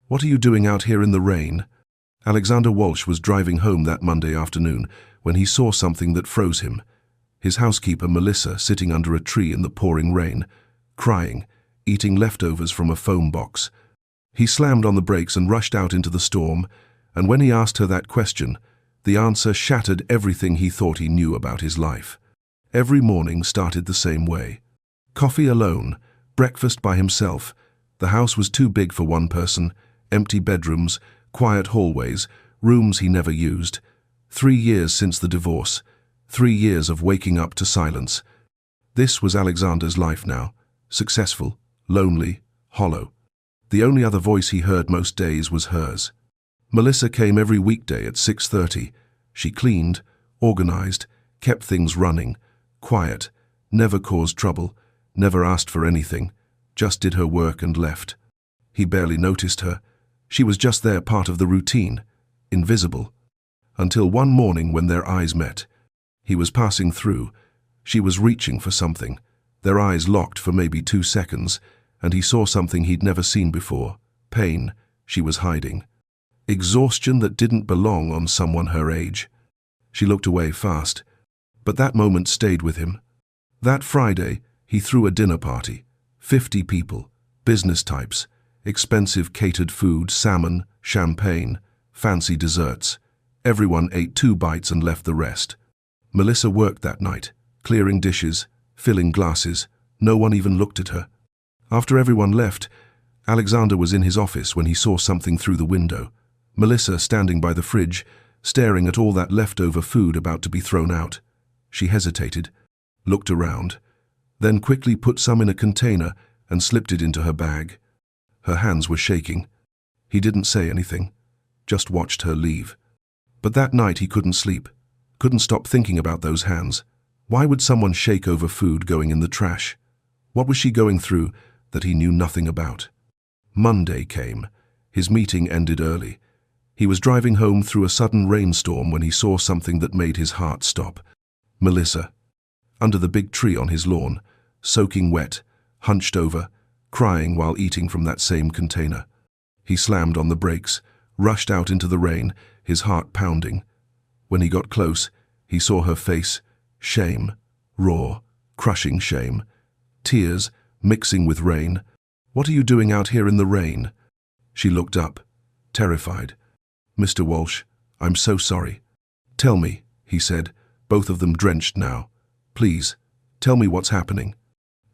What are you doing out here in the rain? Alexander Walsh was driving home that Monday afternoon when he saw something that froze him. His housekeeper, Melissa, sitting under a tree in the pouring rain, crying, eating leftovers from a foam box. He slammed on the brakes and rushed out into the storm, and when he asked her that question, the answer shattered everything he thought he knew about his life. Every morning started the same way. Coffee alone, breakfast by himself. The house was too big for one person, empty bedrooms, quiet hallways, rooms he never used. 3 years since the divorce, 3 years of waking up to silence. This was Alexander's life now, successful, lonely, hollow. The only other voice he heard most days was hers. Melissa came every weekday at 6:30. She cleaned, organized, kept things running, quiet, never caused trouble, never asked for anything, just did her work and left. He barely noticed her. She was just there, part of the routine, invisible. Until one morning when their eyes met. He was passing through. She was reaching for something. Their eyes locked for maybe 2 seconds, and he saw something he'd never seen before. Pain she was hiding. Exhaustion that didn't belong on someone her age. She looked away fast, but that moment stayed with him. That Friday, he threw a dinner party. 50 people, business types, expensive catered food, salmon, champagne, fancy desserts. Everyone ate 2 bites and left the rest. Melissa worked that night, clearing dishes, filling glasses. No one even looked at her. After everyone left, Alexander was in his office when he saw something through the window. Melissa standing by the fridge, staring at all that leftover food about to be thrown out. She hesitated, looked around, then quickly put some in a container and slipped it into her bag. Her hands were shaking. He didn't say anything, just watched her leave. But that night he couldn't sleep, couldn't stop thinking about those hands. Why would someone shake over food going in the trash? What was she going through that he knew nothing about? Monday came. His meeting ended early. He was driving home through a sudden rainstorm when he saw something that made his heart stop. Melissa, under the big tree on his lawn, soaking wet, hunched over, crying while eating from that same container. He slammed on the brakes, rushed out into the rain, his heart pounding. When he got close, he saw her face, shame, raw, crushing shame, tears mixing with rain. "What are you doing out here in the rain?" She looked up, terrified. "Mr. Walsh, I'm so sorry." "Tell me," he said, both of them drenched now. "Please, tell me what's happening."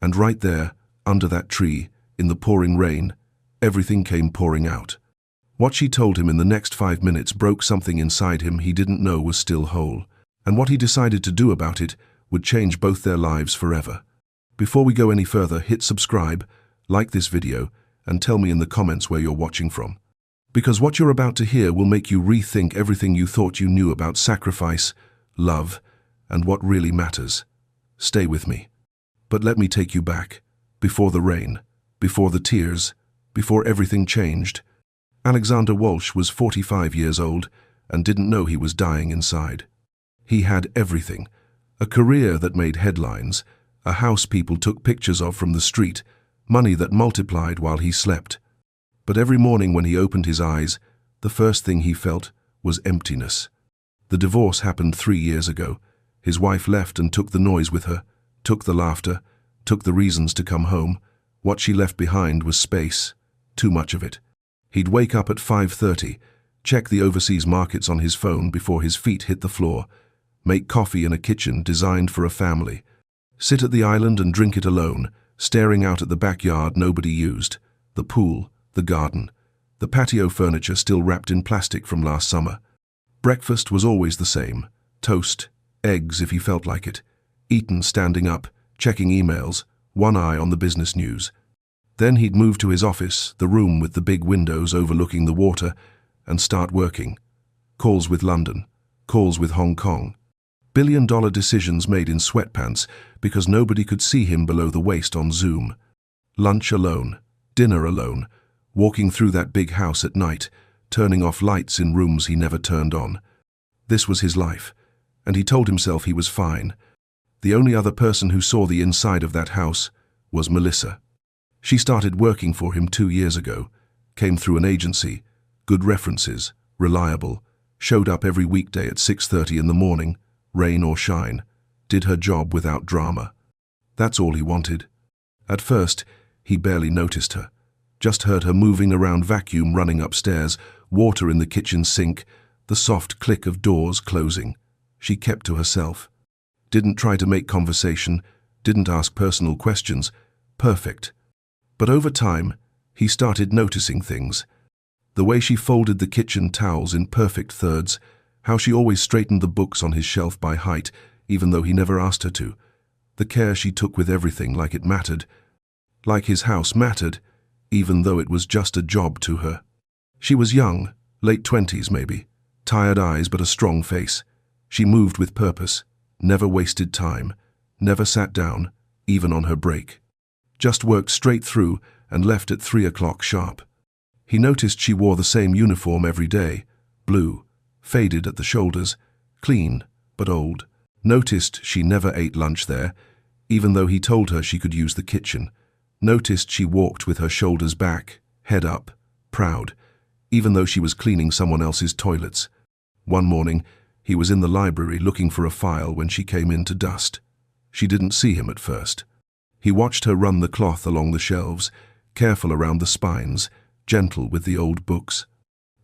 And right there, under that tree, in the pouring rain, everything came pouring out. What she told him in the next 5 minutes broke something inside him he didn't know was still whole. And what he decided to do about it would change both their lives forever. Before we go any further, hit subscribe, like this video, and tell me in the comments where you're watching from. Because what you're about to hear will make you rethink everything you thought you knew about sacrifice, love, and what really matters. Stay with me. But let me take you back, before the rain, before the tears, before everything changed. Alexander Walsh was 45 years old and didn't know he was dying inside. He had everything, a career that made headlines, a house people took pictures of from the street, money that multiplied while he slept. But every morning when he opened his eyes, the first thing he felt was emptiness. The divorce happened 3 years ago. His wife left and took the noise with her, took the laughter, took the reasons to come home. What she left behind was space, too much of it. He'd wake up at 5:30, check the overseas markets on his phone before his feet hit the floor, make coffee in a kitchen designed for a family, sit at the island and drink it alone, staring out at the backyard nobody used, the pool, the garden, the patio furniture still wrapped in plastic from last summer. Breakfast was always the same, toast, eggs if he felt like it, eaten standing up, checking emails, one eye on the business news. Then he'd move to his office, the room with the big windows overlooking the water, and start working. Calls with London, calls with Hong Kong. $1 billion decisions made in sweatpants because nobody could see him below the waist on Zoom. Lunch alone, dinner alone, walking through that big house at night, turning off lights in rooms he never turned on. This was his life, and he told himself he was fine. The only other person who saw the inside of that house was Melissa. She started working for him 2 years ago, Came through an agency, good references, reliable, showed up every weekday at 6:30 in the morning, rain or shine, did her job without drama. That's all he wanted. At first, he barely noticed her, just heard her moving around, vacuum running upstairs, water in the kitchen sink, the soft click of doors closing. She kept to herself. Didn't try to make conversation, didn't ask personal questions. Perfect. But over time, he started noticing things. The way she folded the kitchen towels in perfect thirds, how she always straightened the books on his shelf by height, even though he never asked her to. The care she took with everything, like it mattered. Like his house mattered, even though it was just a job to her. She was young, late 20s maybe, tired eyes but a strong face. She moved with purpose, never wasted time, never sat down, even on her break. Just worked straight through and left at 3 o'clock sharp. He noticed she wore the same uniform every day, blue, faded at the shoulders, clean but old. Noticed she never ate lunch there, even though he told her she could use the kitchen. Noticed she walked with her shoulders back, head up, proud, even though she was cleaning someone else's toilets. One morning, he was in the library looking for a file when she came in to dust. She didn't see him at first. He watched her run the cloth along the shelves, careful around the spines, gentle with the old books.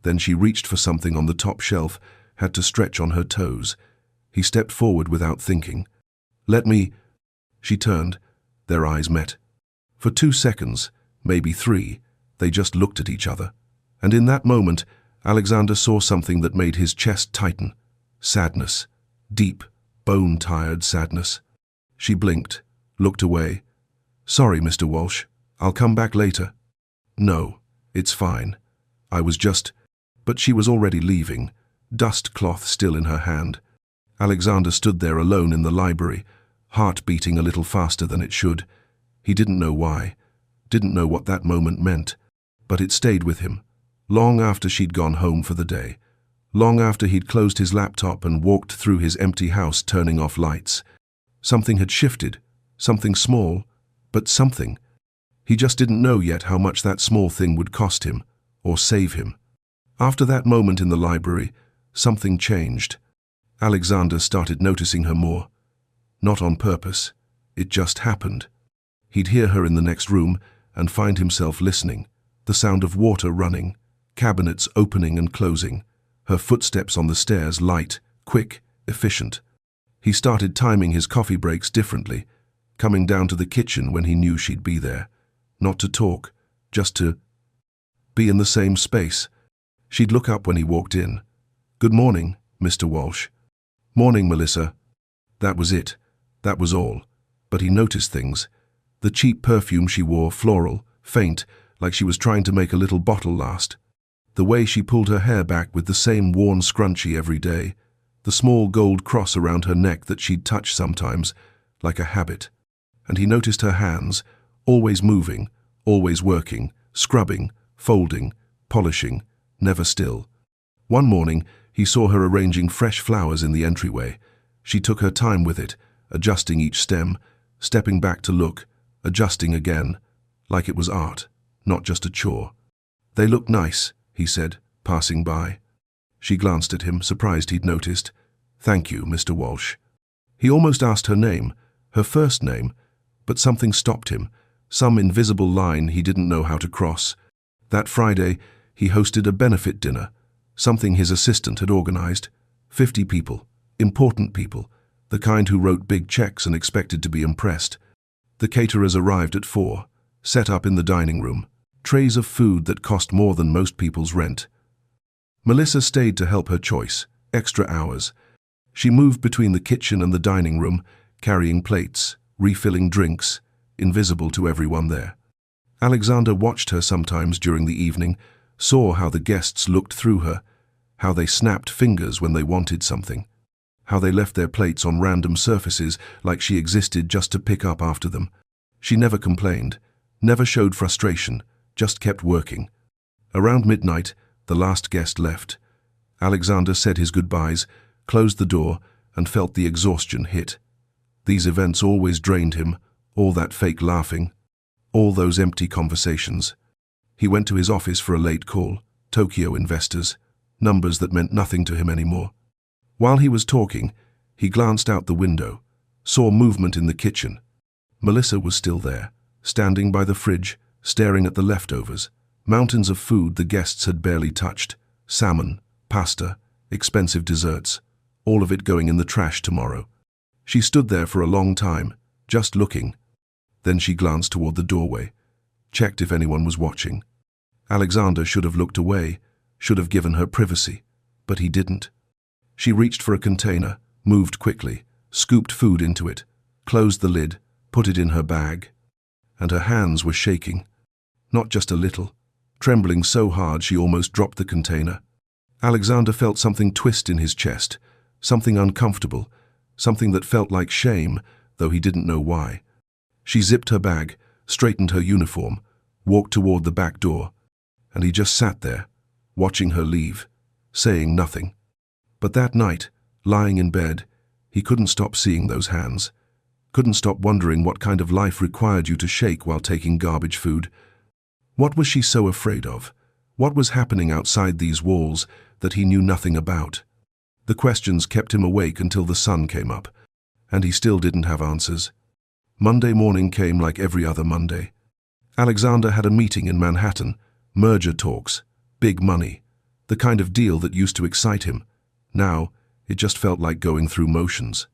Then she reached for something on the top shelf, had to stretch on her toes. He stepped forward without thinking. "Let me—" She turned. Their eyes met. For 2 seconds, maybe 3, they just looked at each other. And in that moment, Alexander saw something that made his chest tighten. Sadness. Deep, bone-tired sadness. She blinked, looked away. "Sorry, Mr. Walsh. I'll come back later." "No, it's fine. I was just—" But she was already leaving, dust cloth still in her hand. Alexander stood there alone in the library, heart beating a little faster than it should. He didn't know why, didn't know what that moment meant, but it stayed with him, long after she'd gone home for the day, long after he'd closed his laptop and walked through his empty house turning off lights. Something had shifted, something small, but something. He just didn't know yet how much that small thing would cost him, or save him. After that moment in the library, something changed. Alexander started noticing her more. Not on purpose, it just happened. He'd hear her in the next room and find himself listening, the sound of water running, cabinets opening and closing, her footsteps on the stairs light, quick, efficient. He started timing his coffee breaks differently, coming down to the kitchen when he knew she'd be there. Not to talk, just to be in the same space. She'd look up when he walked in. "Good morning, Mr. Walsh." "Morning, Melissa." That was it. That was all. But he noticed things. The cheap perfume she wore, floral, faint, like she was trying to make a little bottle last. The way she pulled her hair back with the same worn scrunchie every day. The small gold cross around her neck that she'd touch sometimes, like a habit. And he noticed her hands, always moving, always working, scrubbing, folding, polishing, never still. One morning, he saw her arranging fresh flowers in the entryway. She took her time with it, adjusting each stem, stepping back to look, adjusting again, like it was art, not just a chore. "They look nice," he said, passing by. She glanced at him, surprised he'd noticed. "Thank you, Mr. Walsh." He almost asked her name, her first name, but something stopped him, some invisible line he didn't know how to cross. That Friday, he hosted a benefit dinner, something his assistant had organized. 50 people, important people, the kind who wrote big checks and expected to be impressed. The caterers arrived at 4, set up in the dining room, trays of food that cost more than most people's rent. Melissa stayed to help her choice, extra hours. She moved between the kitchen and the dining room, carrying plates, refilling drinks, invisible to everyone there. Alexander watched her sometimes during the evening, saw how the guests looked through her, how they snapped fingers when they wanted something, how they left their plates on random surfaces like she existed just to pick up after them. She never complained, never showed frustration, just kept working. Around midnight, the last guest left. Alexander said his goodbyes, closed the door, and felt the exhaustion hit. These events always drained him, all that fake laughing, all those empty conversations. He went to his office for a late call. Tokyo investors. Numbers that meant nothing to him anymore. While he was talking, he glanced out the window, saw movement in the kitchen. Melissa was still there, standing by the fridge, staring at the leftovers. Mountains of food the guests had barely touched. Salmon, pasta, expensive desserts. All of it going in the trash tomorrow. She stood there for a long time, just looking. Then she glanced toward the doorway, checked if anyone was watching. Alexander should have looked away, should have given her privacy, but he didn't. She reached for a container, moved quickly, scooped food into it, closed the lid, put it in her bag. And her hands were shaking. Not just a little, trembling so hard she almost dropped the container. Alexander felt something twist in his chest, something uncomfortable, something that felt like shame, though he didn't know why. She zipped her bag, straightened her uniform, walked toward the back door, and he just sat there, watching her leave, saying nothing. But that night, lying in bed, he couldn't stop seeing those hands, couldn't stop wondering what kind of life required you to shake while taking garbage food. What was she so afraid of? What was happening outside these walls that he knew nothing about? The questions kept him awake until the sun came up, and he still didn't have answers. Monday morning came like every other Monday. Alexander had a meeting in Manhattan, merger talks, big money, the kind of deal that used to excite him. Now, it just felt like going through motions.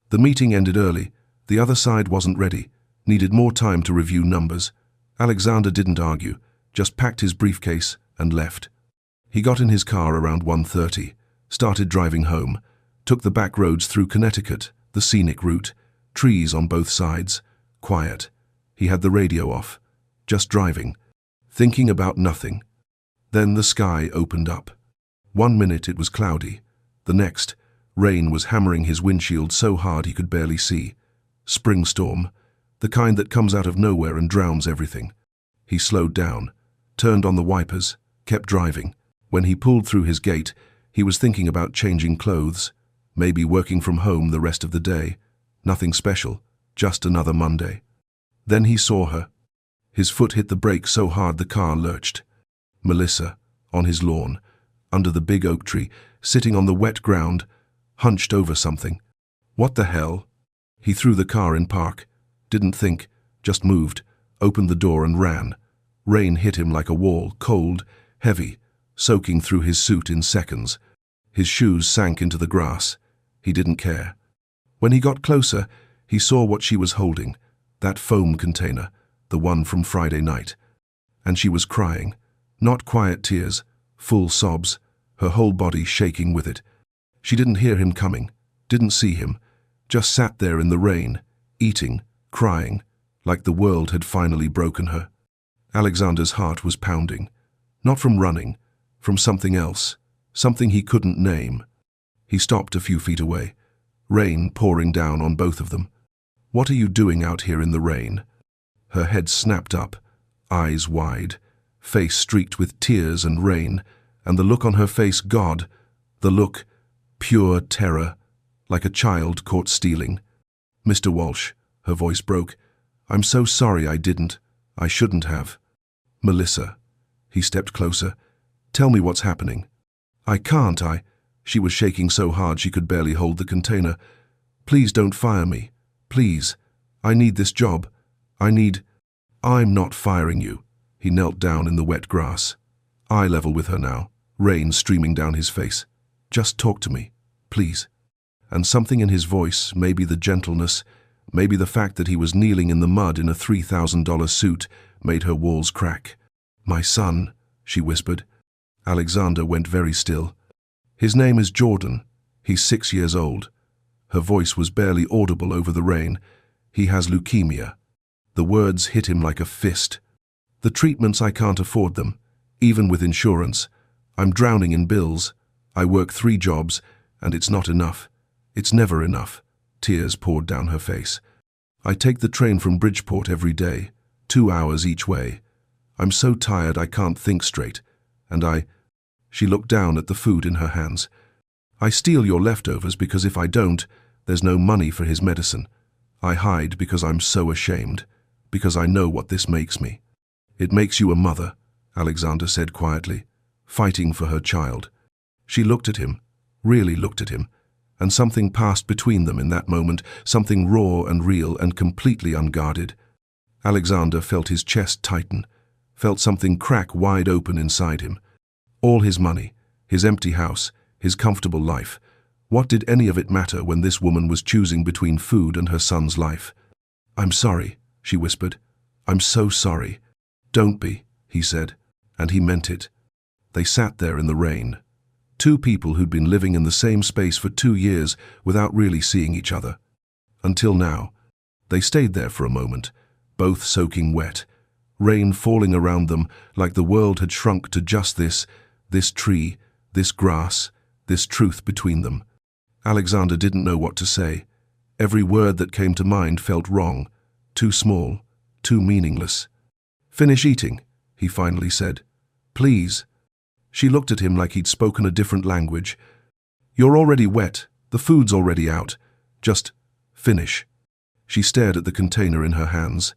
The meeting ended early. The other side wasn't ready, needed more time to review numbers. Alexander didn't argue, just packed his briefcase and left. He got in his car around 1:30, started driving home, took the back roads through Connecticut, the scenic route, trees on both sides, quiet. He had the radio off, just driving, thinking about nothing. Then the sky opened up. 1 minute it was cloudy. The next, rain was hammering his windshield so hard he could barely see. Spring storm, the kind that comes out of nowhere and drowns everything. He slowed down, turned on the wipers, kept driving. When he pulled through his gate, he was thinking about changing clothes, maybe working from home the rest of the day. Nothing special, just another Monday. Then he saw her. His foot hit the brake so hard the car lurched. Melissa, on his lawn, under the big oak tree, sitting on the wet ground, hunched over something. What the hell? He threw the car in park, didn't think, just moved, opened the door and ran. Rain hit him like a wall, cold, heavy, soaking through his suit in seconds. His shoes sank into the grass. He didn't care. When he got closer, he saw what she was holding, that foam container, the one from Friday night. And she was crying, not quiet tears, full sobs, her whole body shaking with it. She didn't hear him coming, didn't see him, just sat there in the rain, eating, crying, like the world had finally broken her. Alexander's heart was pounding, not from running, from something else, something he couldn't name. He stopped a few feet away, rain pouring down on both of them. What are you doing out here in the rain? Her head snapped up, eyes wide, face streaked with tears and rain, and the look on her face, God, the look, pure terror, like a child caught stealing. Mr. Walsh, her voice broke, I'm so sorry I didn't. I shouldn't have. Melissa. He stepped closer. Tell me what's happening. I can't, She was shaking so hard she could barely hold the container. Please don't fire me. Please. I need this job. I'm not firing you. He knelt down in the wet grass. Eye level with her now, rain streaming down his face. Just talk to me, please. And something in his voice, maybe the gentleness, maybe the fact that he was kneeling in the mud in a $3,000 suit, made her walls crack. My son, she whispered. Alexander went very still. His name is Jordan. He's 6 years old. Her voice was barely audible over the rain. He has leukemia. The words hit him like a fist. The treatments, I can't afford them, even with insurance. I'm drowning in bills. I work 3 jobs, and it's not enough. It's never enough. Tears poured down her face. I take the train from Bridgeport every day, 2 hours each way. I'm so tired I can't think straight, and She looked down at the food in her hands. I steal your leftovers because if I don't, there's no money for his medicine. I hide because I'm so ashamed, because I know what this makes me. It makes you a mother, Alexander said quietly, fighting for her child. She looked at him, really looked at him, and something passed between them in that moment, something raw and real and completely unguarded. Alexander felt his chest tighten, felt something crack wide open inside him. All his money, his empty house, his comfortable life. What did any of it matter when this woman was choosing between food and her son's life? "I'm sorry," she whispered. "I'm so sorry." "Don't be," he said, and he meant it. They sat there in the rain. Two people who'd been living in the same space for 2 years without really seeing each other. Until now. They stayed there for a moment, both soaking wet, rain falling around them like the world had shrunk to just this tree, this grass, this truth between them. Alexander didn't know what to say. Every word that came to mind felt wrong, too small, too meaningless. "Finish eating," he finally said. "Please." She looked at him like he'd spoken a different language. "You're already wet. The food's already out. Just finish." She stared at the container in her hands.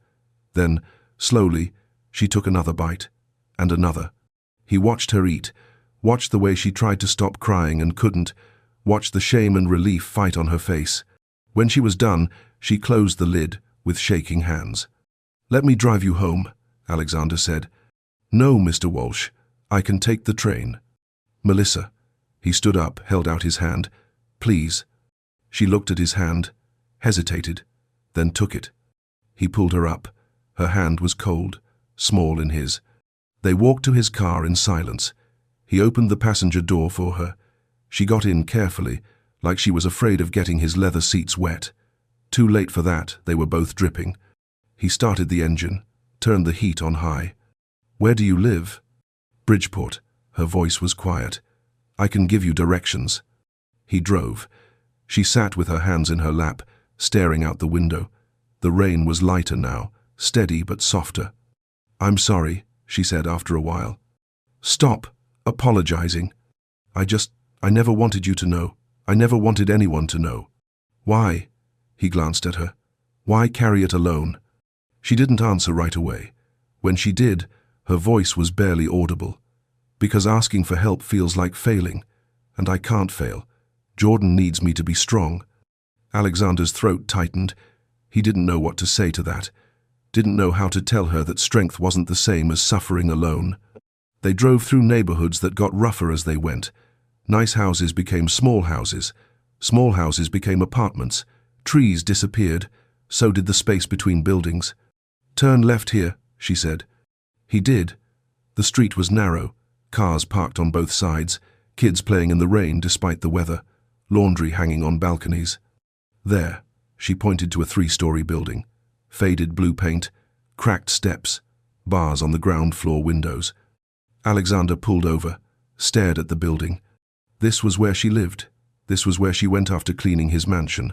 Then, slowly, she took another bite, and another. He watched her eat, watched the way she tried to stop crying and couldn't, watched the shame and relief fight on her face. When she was done, she closed the lid with shaking hands. "Let me drive you home," Alexander said. "No, Mr. Walsh. I can take the train." "Melissa." He stood up, held out his hand. "Please." She looked at his hand, hesitated, then took it. He pulled her up. Her hand was cold, small in his. They walked to his car in silence. He opened the passenger door for her. She got in carefully, like she was afraid of getting his leather seats wet. Too late for that, they were both dripping. He started the engine, turned the heat on high. "Where do you live?" "Bridgeport." Her voice was quiet. "I can give you directions." He drove. She sat with her hands in her lap, staring out the window. The rain was lighter now, steady but softer. "I'm sorry," she said after a while. "Stop apologizing. I never wanted you to know. I never wanted anyone to know." "Why?" He glanced at her. "Why carry it alone?" She didn't answer right away. When she did, her voice was barely audible. "Because asking for help feels like failing, and I can't fail. Jordan needs me to be strong." Alexander's throat tightened. He didn't know what to say to that. Didn't know how to tell her that strength wasn't the same as suffering alone. They drove through neighborhoods that got rougher as they went. Nice houses became small houses. Small houses became apartments. Trees disappeared. So did the space between buildings. "Turn left here," she said. He did. The street was narrow, cars parked on both sides, kids playing in the rain despite the weather, laundry hanging on balconies. "There," she pointed to a 3-story building. Faded blue paint, cracked steps, bars on the ground floor windows. Alexander pulled over, stared at the building. This was where she lived. This was where she went after cleaning his mansion,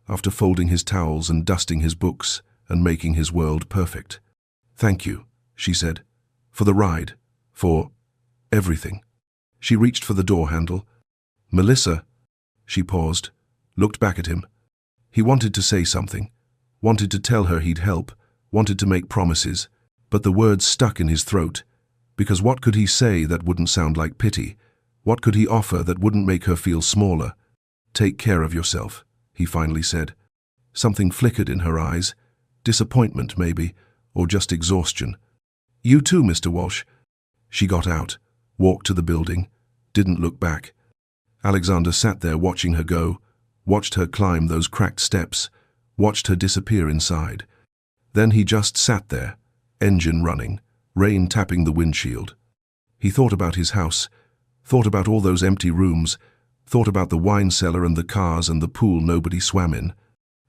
after folding his towels and dusting his books and making his world perfect. "Thank you," she said, "for the ride, for everything." She reached for the door handle. "Melissa." She paused, looked back at him. He wanted to say something, wanted to tell her he'd help, wanted to make promises, but the words stuck in his throat. Because what could he say that wouldn't sound like pity? What could he offer that wouldn't make her feel smaller? "Take care of yourself," he finally said. Something flickered in her eyes. Disappointment, maybe, or just exhaustion. "You too, Mr. Walsh." She got out, walked to the building, didn't look back. Alexander sat there watching her go, watched her climb those cracked steps, watched her disappear inside. Then he just sat there, engine running, rain tapping the windshield. He thought about his house, thought about all those empty rooms, thought about the wine cellar and the cars and the pool nobody swam in.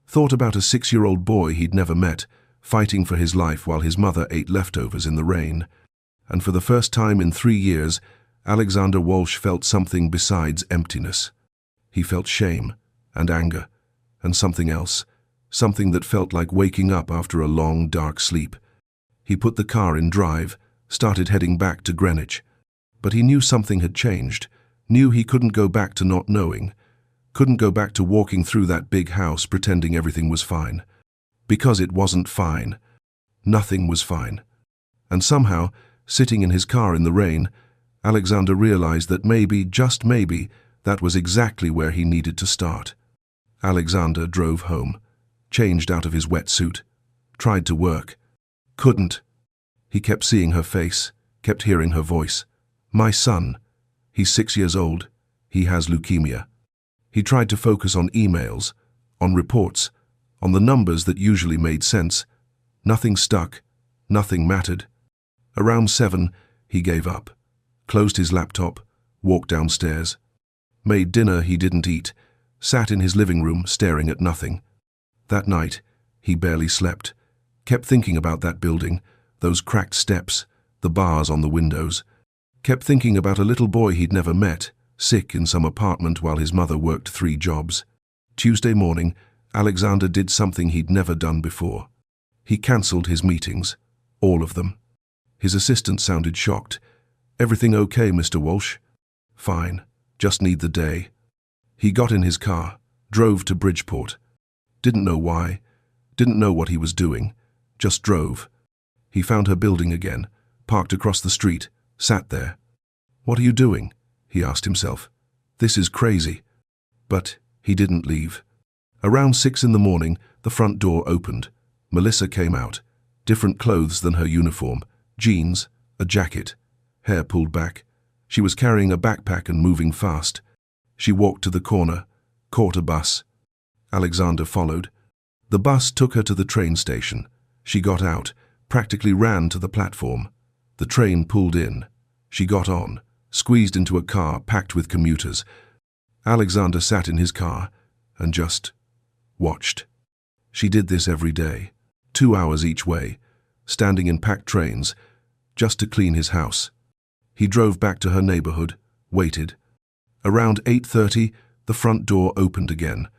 Thought about a 6-year-old boy he'd never met, fighting for his life while his mother ate leftovers in the rain. And for the first time in 3 years, Alexander Walsh felt something besides emptiness. He felt shame and anger and something else, something that felt like waking up after a long, dark sleep. He put the car in drive, started heading back to Greenwich. But he knew something had changed, knew he couldn't go back to not knowing, couldn't go back to walking through that big house pretending everything was fine. Because it wasn't fine. Nothing was fine. And somehow, sitting in his car in the rain, Alexander realized that maybe, just maybe, that was exactly where he needed to start. Alexander drove home, changed out of his wetsuit, tried to work. Couldn't. He kept seeing her face, kept hearing her voice. My son. He's 6 years old. He has leukemia. He tried to focus on emails, on reports, on the numbers that usually made sense. Nothing stuck. Nothing mattered. Around 7, he gave up, closed his laptop, walked downstairs, made dinner he didn't eat, sat in his living room staring at nothing. That night, he barely slept, kept thinking about that building, those cracked steps, the bars on the windows, kept thinking about a little boy he'd never met, sick in some apartment while his mother worked 3 jobs. Tuesday morning, Alexander did something he'd never done before. He cancelled his meetings, all of them. His assistant sounded shocked. Everything okay, Mr. Walsh? Fine, just need the day. He got in his car, drove to Bridgeport. Didn't know why, didn't know what he was doing, just drove. He found her building again, parked across the street, sat there. What are you doing? He asked himself. This is crazy. But he didn't leave. Around 6 in the morning, the front door opened. Melissa came out, different clothes than her uniform, jeans, a jacket, hair pulled back. She was carrying a backpack and moving fast. She walked to the corner, caught a bus. Alexander followed. The bus took her to the train station. She got out, practically ran to the platform. The train pulled in. She got on, squeezed into a car packed with commuters. Alexander sat in his car and just watched. She did this every day, 2 hours each way, standing in packed trains, just to clean his house. He drove back to her neighborhood, waited. Around 8:30, the front door opened again.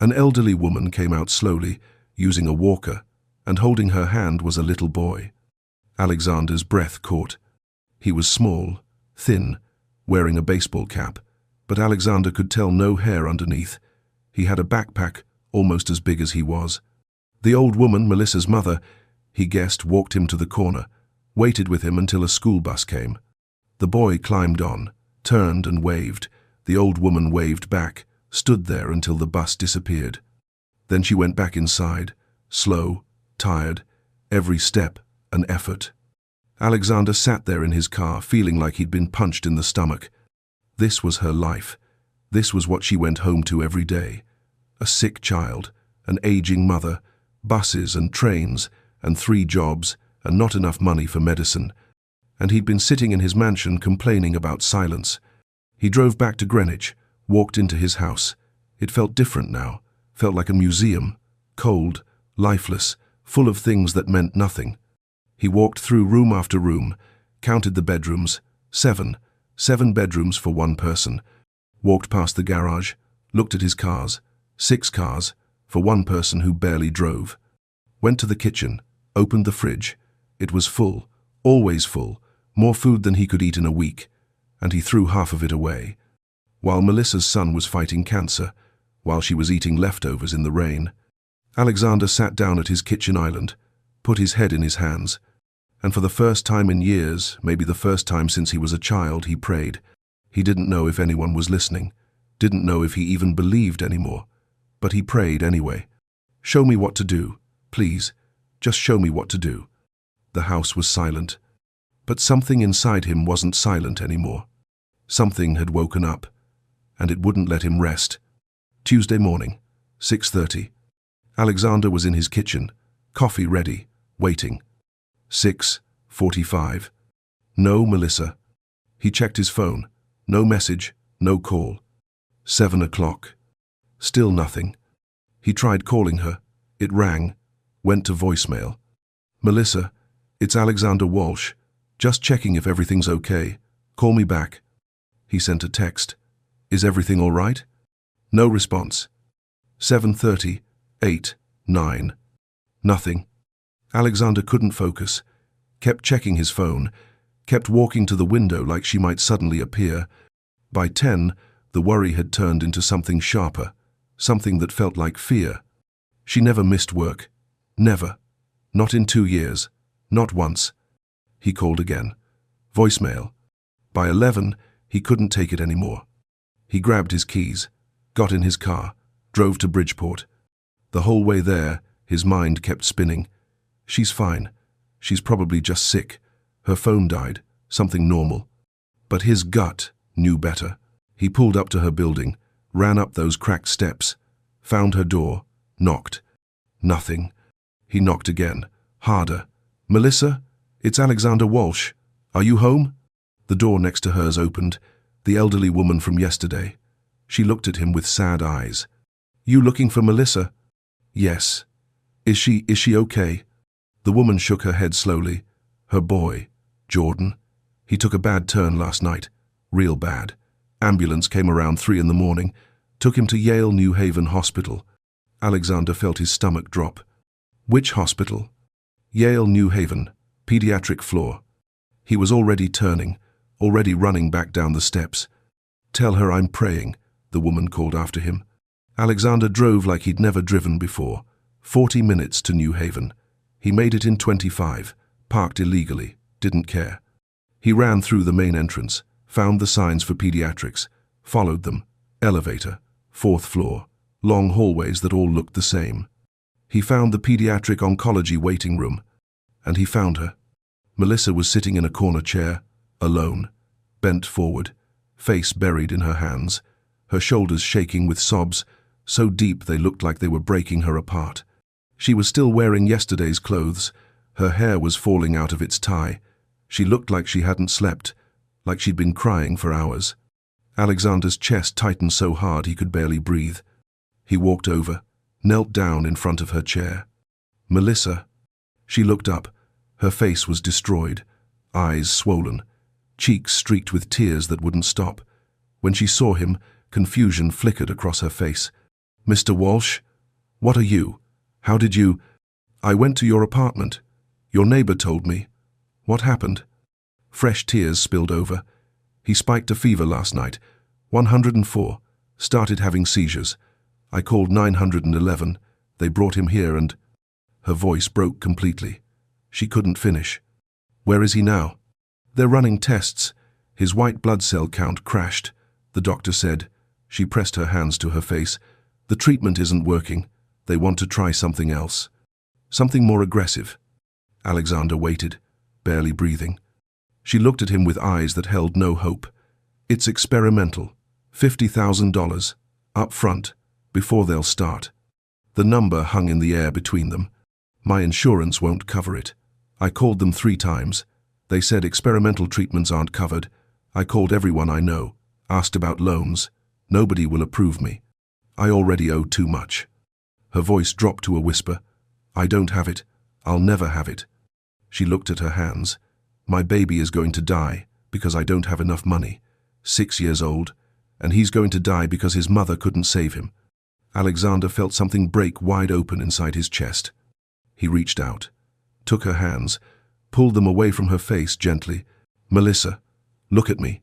An elderly woman came out slowly, using a walker, and holding her hand was a little boy. Alexander's breath caught. He was small, thin, wearing a baseball cap, but Alexander could tell no hair underneath. He had a backpack almost as big as he was. The old woman, Melissa's mother, he guessed, walked him to the corner, waited with him until a school bus came. The boy climbed on, turned and waved. The old woman waved back, stood there until the bus disappeared. Then she went back inside, slow, tired, every step an effort. Alexander sat there in his car, feeling like he'd been punched in the stomach. This was her life. This was what she went home to every day. A sick child, an aging mother, buses and trains, and 3 jobs, and not enough money for medicine. And he'd been sitting in his mansion complaining about silence. He drove back to Greenwich, walked into his house. It felt different now, felt like a museum, cold, lifeless, full of things that meant nothing. He walked through room after room, counted the bedrooms, 7 bedrooms for 1 person. Walked past the garage, looked at his cars, 6 cars, for 1 person who barely drove. Went to the kitchen, opened the fridge. It was full, always full, more food than he could eat in a week, and he threw half of it away. While Melissa's son was fighting cancer, while she was eating leftovers in the rain, Alexander sat down at his kitchen island, put his head in his hands, and for the first time in years, maybe the first time since he was a child, he prayed. He didn't know if anyone was listening, didn't know if he even believed anymore, but he prayed anyway. Show me what to do, please, just show me what to do. The house was silent, but something inside him wasn't silent anymore. Something had woken up, and it wouldn't let him rest. Tuesday morning, 6:30. Alexander was in his kitchen, coffee ready, waiting. 6:45. No Melissa. He checked his phone. No message, no call. 7 o'clock. Still nothing. He tried calling her. It rang, went to voicemail. Melissa, it's Alexander Walsh. Just checking if everything's okay. Call me back. He sent a text. Is everything all right? No response. 7:30, 8, 9. Nothing. Alexander couldn't focus. Kept checking his phone. Kept walking to the window like she might suddenly appear. By 10, the worry had turned into something sharper, something that felt like fear. She never missed work. Never. Not in 2 years. Not once. He called again. Voicemail. By 11, he couldn't take it anymore. He grabbed his keys, got in his car, drove to Bridgeport. The whole way there, his mind kept spinning. She's fine. She's probably just sick. Her phone died, something normal. But his gut knew better. He pulled up to her building, ran up those cracked steps, found her door, knocked. Nothing. He knocked again, harder. "Melissa? It's Alexander Walsh. Are you home?" The door next to hers opened, the elderly woman from yesterday. She looked at him with sad eyes. "You looking for Melissa?" "Yes." Is she okay?" The woman shook her head slowly. "Her boy, Jordan. He took a bad turn last night. Real bad. Ambulance came around 3 in the morning, took him to Yale New Haven Hospital." Alexander felt his stomach drop. "Which hospital?" "Yale New Haven, pediatric floor." He was already turning, already running back down the steps. "Tell her I'm praying," the woman called after him. Alexander drove like he'd never driven before. 40 minutes to New Haven. He made it in 25, parked illegally, didn't care. He ran through the main entrance, found the signs for pediatrics, followed them. Elevator, 4th floor, long hallways that all looked the same. He found the pediatric oncology waiting room, and he found her. Melissa was sitting in a corner chair, alone, bent forward, face buried in her hands, her shoulders shaking with sobs, so deep they looked like they were breaking her apart. She was still wearing yesterday's clothes. Her hair was falling out of its tie. She looked like she hadn't slept, like she'd been crying for hours. Alexander's chest tightened so hard he could barely breathe. He walked over, knelt down in front of her chair. "Melissa." She looked up. Her face was destroyed, eyes swollen, cheeks streaked with tears that wouldn't stop. When she saw him, confusion flickered across her face. "Mr. Walsh? What are you? How did you—" "I went to your apartment. Your neighbor told me." "What happened?" Fresh tears spilled over. "He spiked a fever last night, 104, started having seizures. I called 911. They brought him here and—" Her voice broke completely. She couldn't finish. "Where is he now?" "They're running tests. His white blood cell count crashed," the doctor said. She pressed her hands to her face. "The treatment isn't working. They want to try something else. Something more aggressive." Alexander waited, barely breathing. She looked at him with eyes that held no hope. "It's experimental. $50,000, up front, before they'll start." The number hung in the air between them. "My insurance won't cover it. I called them 3 times. They said experimental treatments aren't covered. I called everyone I know, asked about loans. Nobody will approve me. I already owe too much." Her voice dropped to a whisper. "I don't have it. I'll never have it." She looked at her hands. "My baby is going to die because I don't have enough money. 6 years old, and he's going to die because his mother couldn't save him." Alexander felt something break wide open inside his chest. He reached out, took her hands, pulled them away from her face gently. "Melissa, look at me."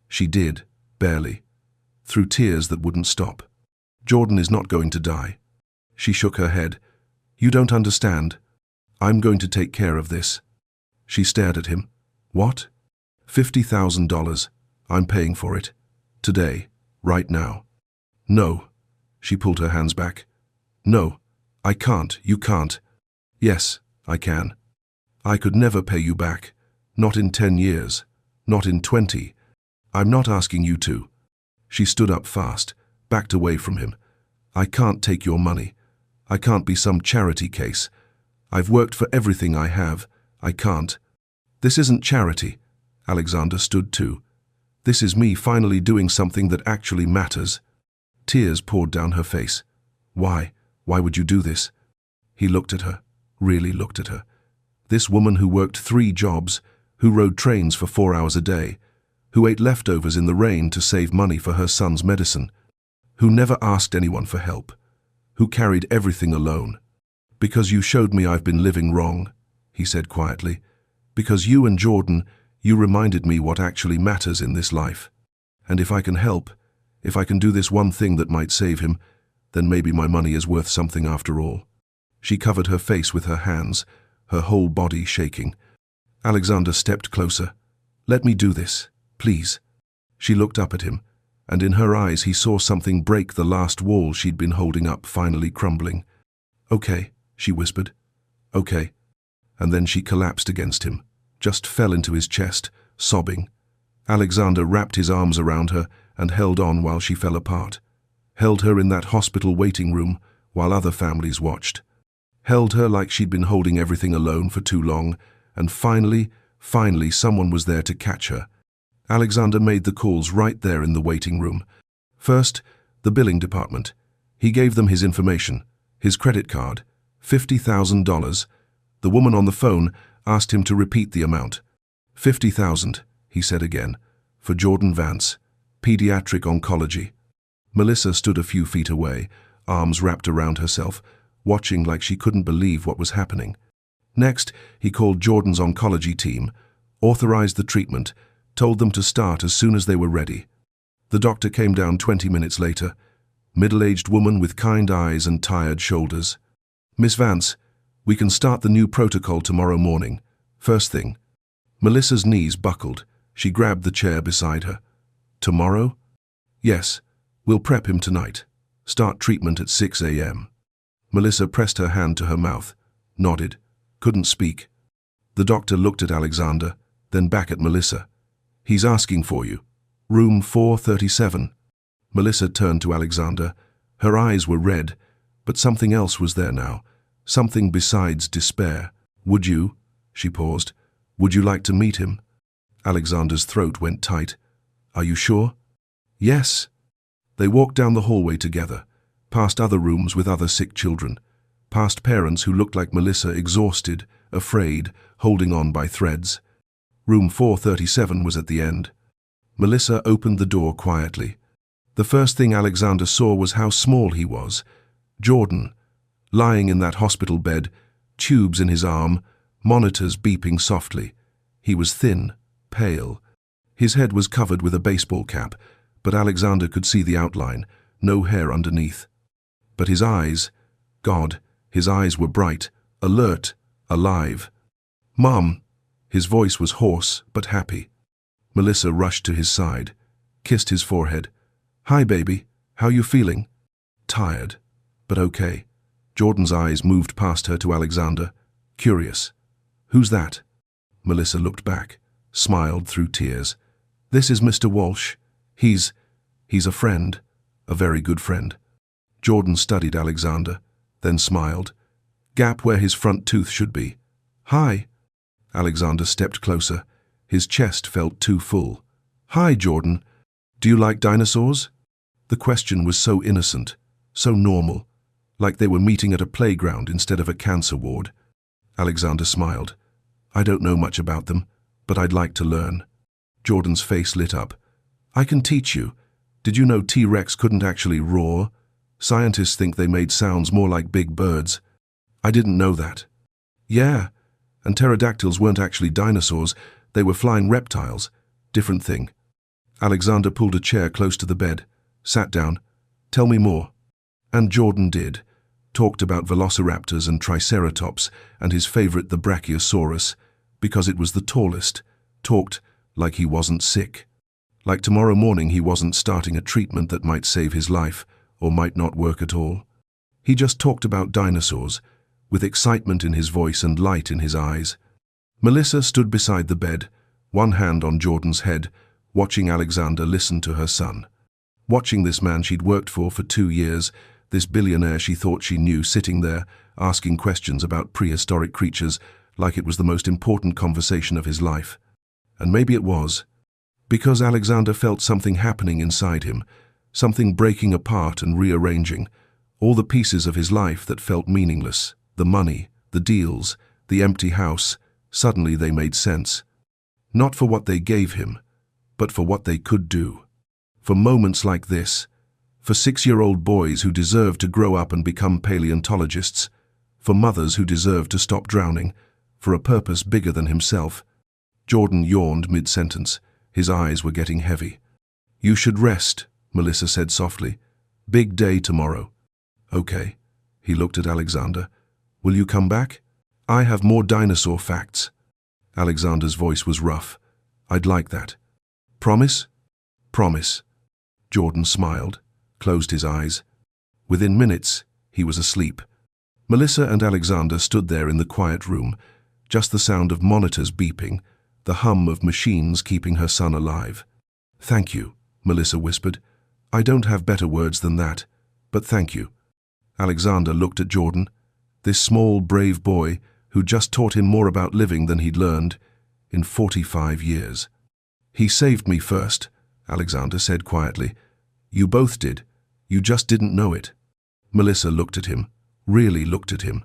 She did, barely, through tears that wouldn't stop. "Jordan is not going to die." She shook her head. "You don't understand. I'm going to take care of this." She stared at him. "What?" $50,000. I'm paying for it. Today, right now." "No." She pulled her hands back. "No, I can't. You can't." "Yes, I can. I could never pay you back. Not in 10 years. Not in 20. I'm not asking you to." She stood up fast, backed away from him. "I can't take your money. I can't be some charity case. I've worked for everything I have. I can't." "This isn't charity." Alexander stood too. "This is me finally doing something that actually matters." Tears poured down her face. "Why? Why would you do this?" He looked at her, really looked at her. This woman who worked 3 jobs, who rode trains for 4 hours a day, who ate leftovers in the rain to save money for her son's medicine, who never asked anyone for help, who carried everything alone. "Because you showed me I've been living wrong," he said quietly. "Because you and Jordan, you reminded me what actually matters in this life. And if I can help, if I can do this one thing that might save him, then maybe my money is worth something after all." She covered her face with her hands, her whole body shaking. Alexander stepped closer, Let me do this, please. She looked up at him, and in her eyes he saw something break the last wall she'd been holding up, finally crumbling. Okay, she whispered. Okay. And then she collapsed against him, just fell into his chest, sobbing. Alexander wrapped his arms around her and held on while she fell apart. Held her in that hospital waiting room while other families watched. Held her like she'd been holding everything alone for too long, and finally someone was there to catch her. Alexander made the calls right there in the waiting room. First, the billing department. He gave them his information, his credit card, $50,000. The woman on the phone asked him to repeat the amount. $50,000, he said again, for Jordan Vance, pediatric oncology. Melissa stood a few feet away, arms wrapped around herself, watching like she couldn't believe what was happening. Next, he called Jordan's oncology team, authorized the treatment, told them to start as soon as they were ready. The doctor came down 20 minutes later, middle-aged woman with kind eyes and tired shoulders. Miss Vance, we can start the new protocol tomorrow morning. First thing. Melissa's knees buckled. She grabbed the chair beside her. Tomorrow? Yes, we'll prep him tonight. Start treatment at 6 a.m. Melissa pressed her hand to her mouth, nodded, couldn't speak. The doctor looked at Alexander, then back at Melissa. He's asking for you. Room 437. Melissa turned to Alexander. Her eyes were red, but something else was there now. Something besides despair. Would you? She paused. Would you like to meet him? Alexander's throat went tight. Are you sure? Yes. They walked down the hallway together, past other rooms with other sick children, past parents who looked like Melissa, exhausted, afraid, holding on by threads. Room 437 was at the end. Melissa opened the door quietly. The first thing Alexander saw was how small he was. Jordan, lying in that hospital bed, tubes in his arm, monitors beeping softly. He was thin, pale. His head was covered with a baseball cap, but Alexander could see the outline, no hair underneath. But his eyes, God, his eyes were bright, alert, alive. Mom! His voice was hoarse but happy. Melissa rushed to his side, kissed his forehead. Hi, baby. How you feeling? Tired, but okay. Jordan's eyes moved past her to Alexander, curious. Who's that? Melissa looked back, smiled through tears. This is Mr. Walsh. He's a friend, a very good friend. Jordan studied Alexander, then smiled. Gap where his front tooth should be. Hi. Alexander stepped closer. His chest felt too full. Hi, Jordan. Do you like dinosaurs? The question was so innocent, so normal, like they were meeting at a playground instead of a cancer ward. Alexander smiled. I don't know much about them, but I'd like to learn. Jordan's face lit up. I can teach you. Did you know T-Rex couldn't actually roar? Scientists think they made sounds more like big birds. I didn't know that. Yeah, and pterodactyls weren't actually dinosaurs, they were flying reptiles. Different thing. Alexander pulled a chair close to the bed, sat down. Tell me more. And Jordan did. Talked about velociraptors and triceratops and his favorite, the brachiosaurus, because it was the tallest. Talked like he wasn't sick. Like tomorrow morning he wasn't starting a treatment that might save his life or might not work at all. He just talked about dinosaurs, with excitement in his voice and light in his eyes. Melissa stood beside the bed, one hand on Jordan's head, watching Alexander listen to her son. Watching this man she'd worked for 2 years, this billionaire she thought she knew, sitting there, asking questions about prehistoric creatures like it was the most important conversation of his life. And maybe it was. Because Alexander felt something happening inside him, something breaking apart and rearranging, all the pieces of his life that felt meaningless, the money, the deals, the empty house, suddenly they made sense. Not for what they gave him, but for what they could do. For moments like this, for 6-year-old boys who deserved to grow up and become paleontologists, for mothers who deserved to stop drowning, for a purpose bigger than himself. Jordan yawned mid-sentence. His eyes were getting heavy. You should rest, Melissa said softly. Big day tomorrow. Okay. He looked at Alexander. Will you come back? I have more dinosaur facts. Alexander's voice was rough. I'd like that. Promise? Promise. Jordan smiled, closed his eyes. Within minutes, he was asleep. Melissa and Alexander stood there in the quiet room, just the sound of monitors beeping, the hum of machines keeping her son alive. "Thank you," Melissa whispered. "I don't have better words than that, but thank you." Alexander looked at Jordan, this small, brave boy who just taught him more about living than he'd learned in 45 years. "He saved me first," Alexander said quietly. "You both did. You just didn't know it." Melissa looked at him, really looked at him,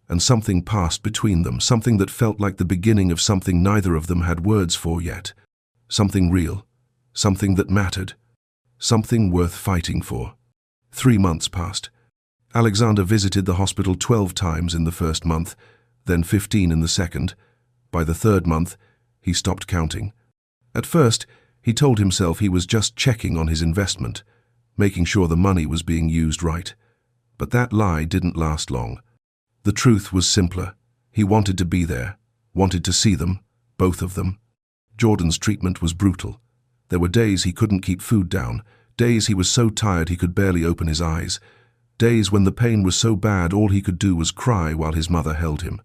and something passed between them, something that felt like the beginning of something neither of them had words for yet. Something real, something that mattered, something worth fighting for. 3 months passed. Alexander visited the hospital 12 times in the first month, then 15 in the second. By the third month, he stopped counting. At first, he told himself he was just checking on his investment, making sure the money was being used right. But that lie didn't last long. The truth was simpler. He wanted to be there, wanted to see them, both of them. Jordan's treatment was brutal. There were days he couldn't keep food down, days he was so tired he could barely open his eyes, days when the pain was so bad all he could do was cry while his mother held him.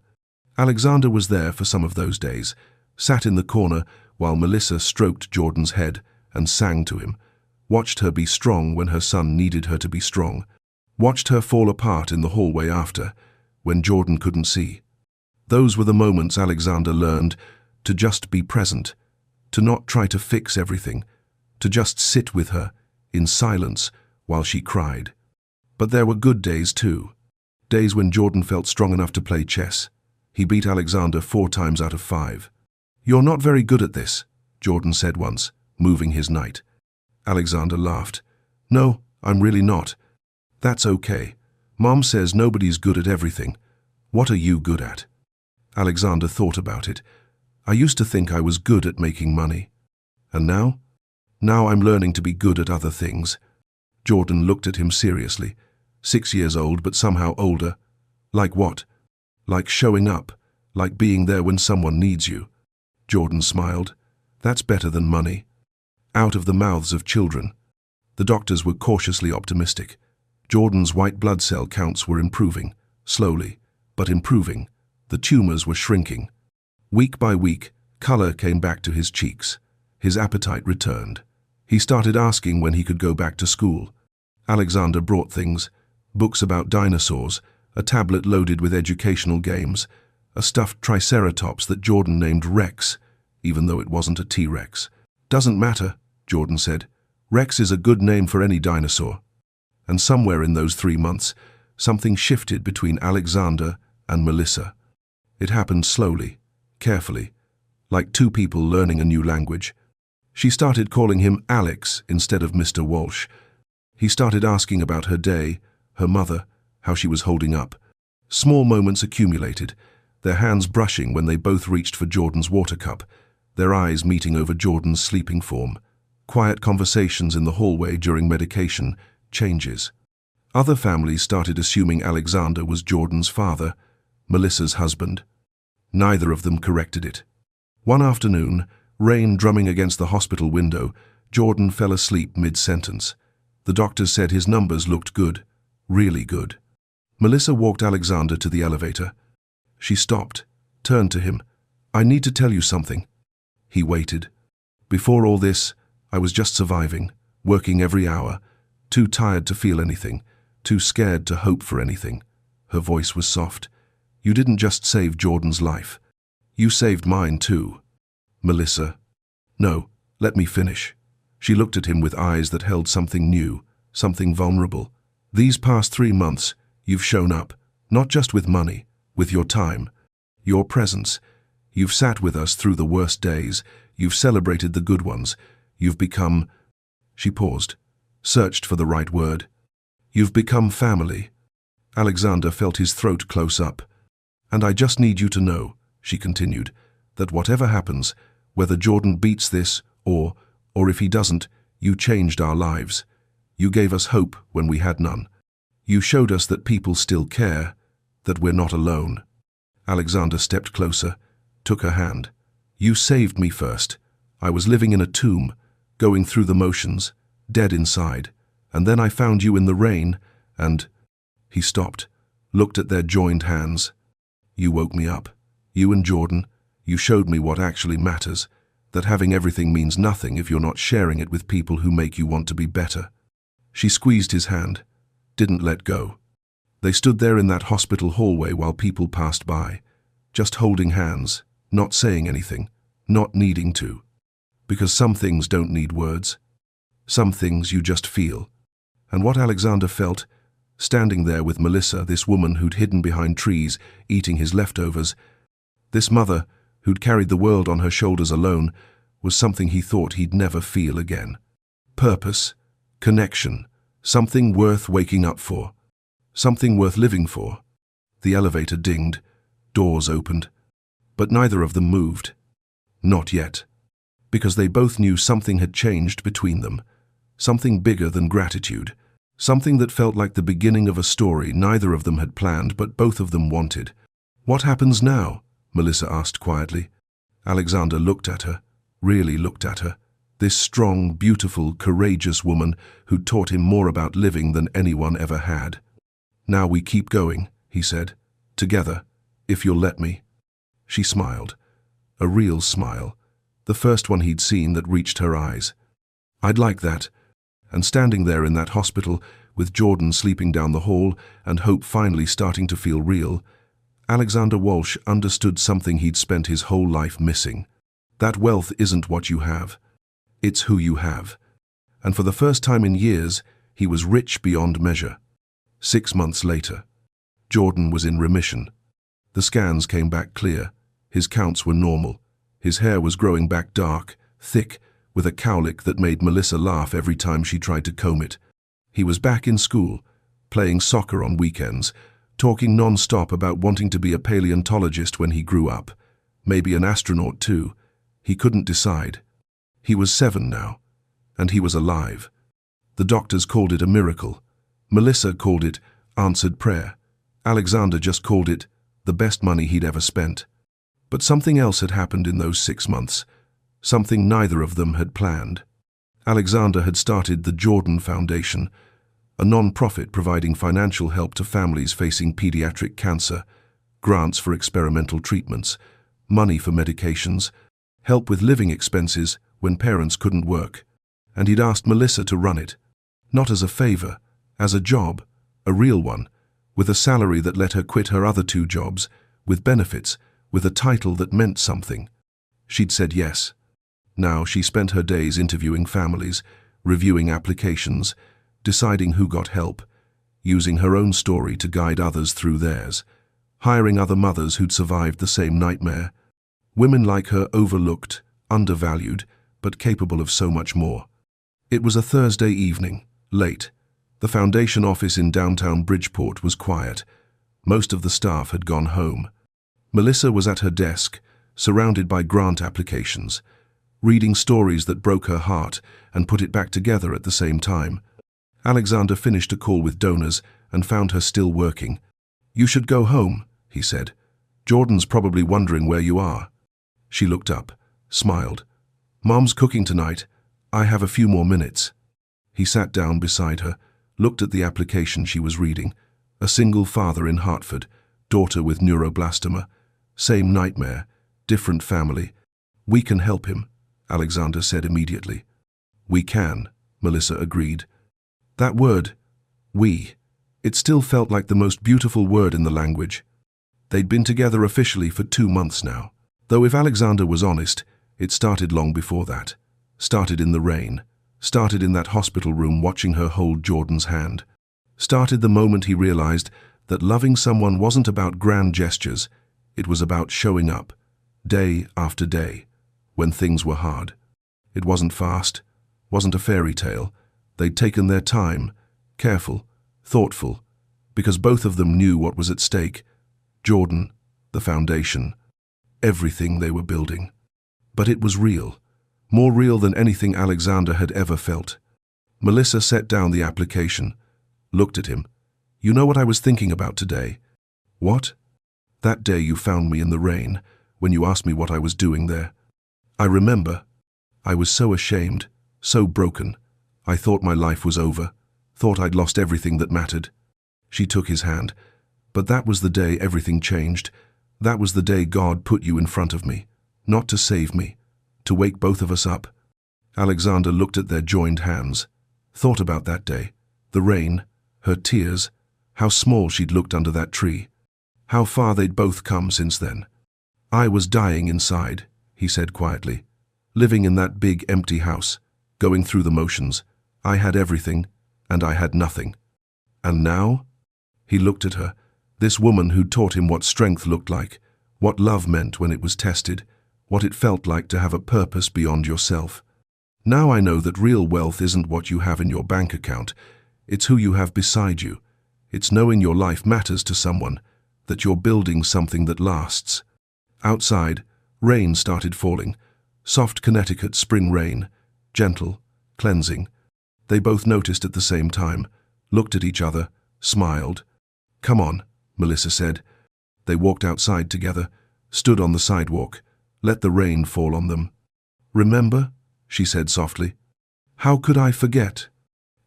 Alexander was there for some of those days, sat in the corner while Melissa stroked Jordan's head and sang to him, watched her be strong when her son needed her to be strong, watched her fall apart in the hallway after, when Jordan couldn't see. Those were the moments Alexander learned to just be present, to not try to fix everything, to just sit with her in silence while she cried. But there were good days too, days when Jordan felt strong enough to play chess. He beat Alexander 4 times out of 5. "You're not very good at this," Jordan said once, moving his knight. Alexander laughed. "No, I'm really not. That's okay. Mom says nobody's good at everything. What are you good at?" Alexander thought about it. "I used to think I was good at making money. And now? Now I'm learning to be good at other things." Jordan looked at him seriously. 6 years old, but somehow older. "Like what?" "Like showing up, like being there when someone needs you." Jordan smiled. "That's better than money." Out of the mouths of children. The doctors were cautiously optimistic. Jordan's white blood cell counts were improving, slowly, but improving. The tumors were shrinking. Week by week, color came back to his cheeks. His appetite returned. He started asking when he could go back to school. Alexander brought things: books about dinosaurs, a tablet loaded with educational games, a stuffed triceratops that Jordan named Rex, even though it wasn't a T-Rex. "Doesn't matter," Jordan said. "Rex is a good name for any dinosaur." And somewhere in those 3 months, something shifted between Alexander and Melissa. It happened slowly, carefully, like 2 people learning a new language. She started calling him Alex instead of Mr. Walsh. He started asking about her day, her mother, how she was holding up. Small moments accumulated, their hands brushing when they both reached for Jordan's water cup, their eyes meeting over Jordan's sleeping form. Quiet conversations in the hallway during medication, changes. Other families started assuming Alexander was Jordan's father, Melissa's husband. Neither of them corrected it. One afternoon, rain drumming against the hospital window, Jordan fell asleep mid-sentence. The doctors said his numbers looked good, really good. Melissa walked Alexander to the elevator. She stopped, turned to him. "I need to tell you something." He waited. "Before all this, I was just surviving, working every hour, too tired to feel anything, too scared to hope for anything." Her voice was soft. "You didn't just save Jordan's life. You saved mine too." "Melissa." "No, let me finish." She looked at him with eyes that held something new, something vulnerable. "These past 3 months, you've shown up, not just with money, with your time, your presence. You've sat with us through the worst days. You've celebrated the good ones. You've become—" She paused, searched for the right word. "You've become family." Alexander felt his throat close up. "And I just need you to know," she continued, "that whatever happens, whether Jordan beats this or if he doesn't, you changed our lives. You gave us hope when we had none. You showed us that people still care, that we're not alone." Alexander stepped closer, took her hand. "You saved me first. I was living in a tomb, going through the motions, dead inside, and then I found you in the rain, and—" He stopped, looked at their joined hands. "You woke me up. You and Jordan. You showed me what actually matters, that having everything means nothing if you're not sharing it with people who make you want to be better." She squeezed his hand, didn't let go. They stood there in that hospital hallway while people passed by, just holding hands, not saying anything, not needing to. Because some things don't need words. Some things you just feel. And what Alexander felt, standing there with Melissa, this woman who'd hidden behind trees, eating his leftovers, this mother who'd carried the world on her shoulders alone, was something he thought he'd never feel again. Purpose, connection, something worth waking up for, something worth living for. The elevator dinged, doors opened, but neither of them moved. Not yet. Because they both knew something had changed between them, something bigger than gratitude, something that felt like the beginning of a story neither of them had planned but both of them wanted. "What happens now?" Melissa asked quietly. Alexander looked at her, really looked at her, this strong, beautiful, courageous woman who'd taught him more about living than anyone ever had. "Now we keep going," he said, "together, if you'll let me." She smiled, a real smile, the first one he'd seen that reached her eyes. "I'd like that." And standing there in that hospital, with Jordan sleeping down the hall and hope finally starting to feel real, Alexander Walsh understood something he'd spent his whole life missing. That wealth isn't what you have. It's who you have. And for the first time in years, he was rich beyond measure. 6 months later, Jordan was in remission. The scans came back clear. His counts were normal. His hair was growing back dark, thick, with a cowlick that made Melissa laugh every time she tried to comb it. He was back in school, playing soccer on weekends, talking non-stop about wanting to be a paleontologist when he grew up. Maybe an astronaut too. He couldn't decide. He was 7 now, and he was alive. The doctors called it a miracle. Melissa called it answered prayer. Alexander just called it the best money he'd ever spent. But something else had happened in those 6 months, something neither of them had planned. Alexander had started the Jordan Foundation, a non-profit providing financial help to families facing pediatric cancer, grants for experimental treatments, money for medications, help with living expenses when parents couldn't work. And he'd asked Melissa to run it, not as a favor, as a job, a real one, with a salary that let her quit her other 2 jobs, with benefits, with a title that meant something. She'd said yes. Now she spent her days interviewing families, reviewing applications, deciding who got help, using her own story to guide others through theirs, hiring other mothers who'd survived the same nightmare. Women like her overlooked, undervalued, but capable of so much more. It was a Thursday evening, late. The foundation office in downtown Bridgeport was quiet. Most of the staff had gone home. Melissa was at her desk, surrounded by grant applications, reading stories that broke her heart and put it back together at the same time. Alexander finished a call with donors and found her still working. "You should go home," he said. "Jordan's probably wondering where you are." She looked up, smiled. "Mom's cooking tonight. I have a few more minutes." He sat down beside her, looked at the application she was reading. A single father in Hartford, daughter with neuroblastoma. Same nightmare, different family. "We can help him," Alexander said immediately. "We can," Melissa agreed. That word, we, it still felt like the most beautiful word in the language. They'd been together officially for 2 months now. Though if Alexander was honest, it started long before that. Started in the rain. Started in that hospital room watching her hold Jordan's hand. Started the moment he realized that loving someone wasn't about grand gestures, it was about showing up, day after day, when things were hard. It wasn't fast, wasn't a fairy tale. They'd taken their time, careful, thoughtful, because both of them knew what was at stake. Jordan, the foundation, everything they were building. But it was real, more real than anything Alexander had ever felt. Melissa set down the application, looked at him. "You know what I was thinking about today?" "What?" "That day you found me in the rain, when you asked me what I was doing there." "I remember." I was so ashamed, so broken. I thought my life was over, thought I'd lost everything that mattered. She took his hand. But that was the day everything changed. That was the day God put you in front of me, not to save me, to wake both of us up. Alexander looked at their joined hands, thought about that day, the rain, her tears, how small she'd looked under that tree, how far they'd both come since then. I was dying inside, he said quietly, living in that big empty house, going through the motions. I had everything, and I had nothing. And now? He looked at her, this woman who'd taught him what strength looked like, what love meant when it was tested, what it felt like to have a purpose beyond yourself. Now I know that real wealth isn't what you have in your bank account, it's who you have beside you. It's knowing your life matters to someone, that you're building something that lasts. Outside, rain started falling, soft Connecticut spring rain, gentle, cleansing. They both noticed at the same time, looked at each other, smiled. "Come on," Melissa said. They walked outside together, stood on the sidewalk, let the rain fall on them. "Remember?" she said softly. "How could I forget?"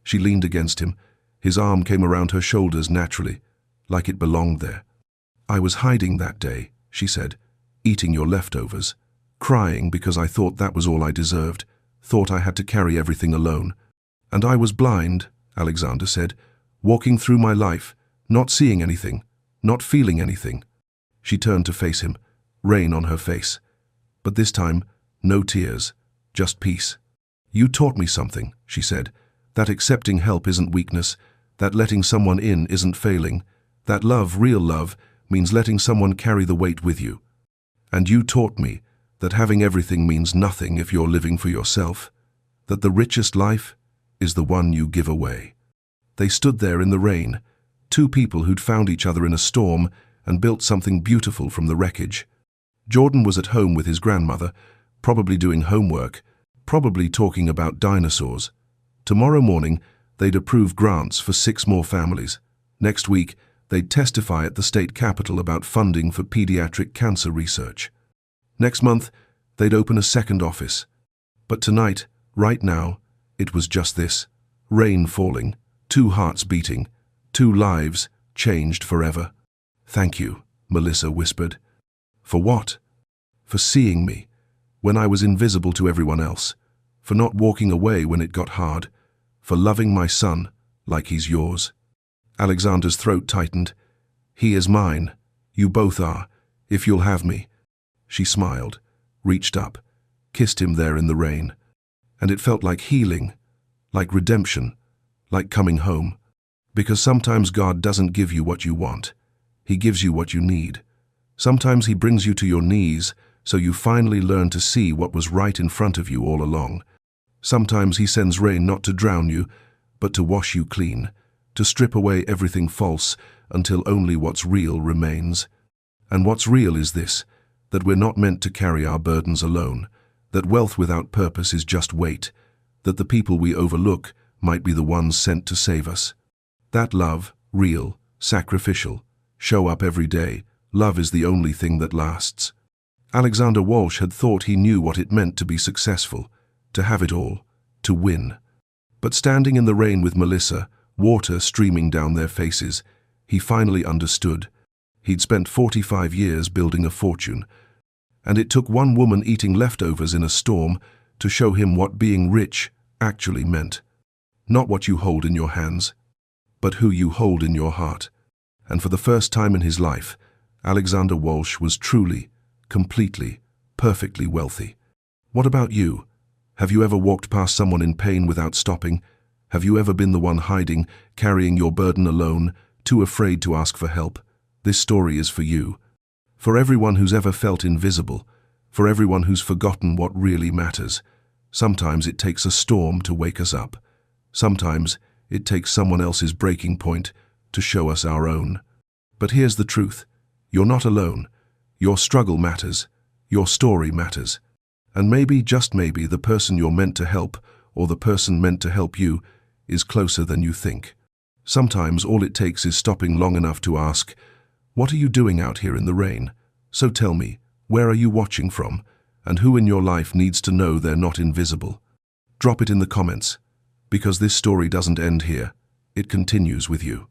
She leaned against him. His arm came around her shoulders naturally, like it belonged there. "I was hiding that day," she said, "eating your leftovers, crying because I thought that was all I deserved, thought I had to carry everything alone. And I was blind," Alexander said, "walking through my life, not seeing anything, not feeling anything." She turned to face him, rain on her face. But this time, no tears, just peace. "You taught me something," she said, "that accepting help isn't weakness, that letting someone in isn't failing, that love, real love, means letting someone carry the weight with you. And you taught me that having everything means nothing if you're living for yourself, that the richest life is the one you give away." They stood there in the rain, two people who'd found each other in a storm and built something beautiful from the wreckage. Jordan was at home with his grandmother, probably doing homework, probably talking about dinosaurs. Tomorrow morning, they'd approve grants for 6 more families. Next week, they'd testify at the state capitol about funding for pediatric cancer research. Next month, they'd open a second office. But tonight, right now, it was just this: rain falling, 2 hearts beating, 2 lives changed forever. "Thank you," Melissa whispered. "For what?" "For seeing me, when I was invisible to everyone else, for not walking away when it got hard, for loving my son like he's yours." Alexander's throat tightened. "He is mine. You both are, if you'll have me." She smiled, reached up, kissed him there in the rain. And it felt like healing, like redemption, like coming home. Because sometimes God doesn't give you what you want. He gives you what you need. Sometimes he brings you to your knees so you finally learn to see what was right in front of you all along. Sometimes he sends rain not to drown you, but to wash you clean, to strip away everything false until only what's real remains. And what's real is this, that we're not meant to carry our burdens alone, that wealth without purpose is just weight, that the people we overlook might be the ones sent to save us. That love, real, sacrificial, show up every day. Love is the only thing that lasts. Alexander Walsh had thought he knew what it meant to be successful, to have it all, to win. But standing in the rain with Melissa, water streaming down their faces, he finally understood. He'd spent 45 years building a fortune, and it took one woman eating leftovers in a storm to show him what being rich actually meant. Not what you hold in your hands, but who you hold in your heart. And for the first time in his life, Alexander Walsh was truly, completely, perfectly wealthy. What about you? Have you ever walked past someone in pain without stopping? Have you ever been the one hiding, carrying your burden alone, too afraid to ask for help? This story is for you. For everyone who's ever felt invisible, for everyone who's forgotten what really matters. Sometimes it takes a storm to wake us up. Sometimes it takes someone else's breaking point to show us our own. But here's the truth. You're not alone. Your struggle matters. Your story matters. And maybe, just maybe, the person you're meant to help, or the person meant to help you, is closer than you think. Sometimes all it takes is stopping long enough to ask, "What are you doing out here in the rain? So tell me, where are you watching from? and who in your life needs to know they're not invisible? Drop it in the comments, because this story doesn't end here. It continues with you.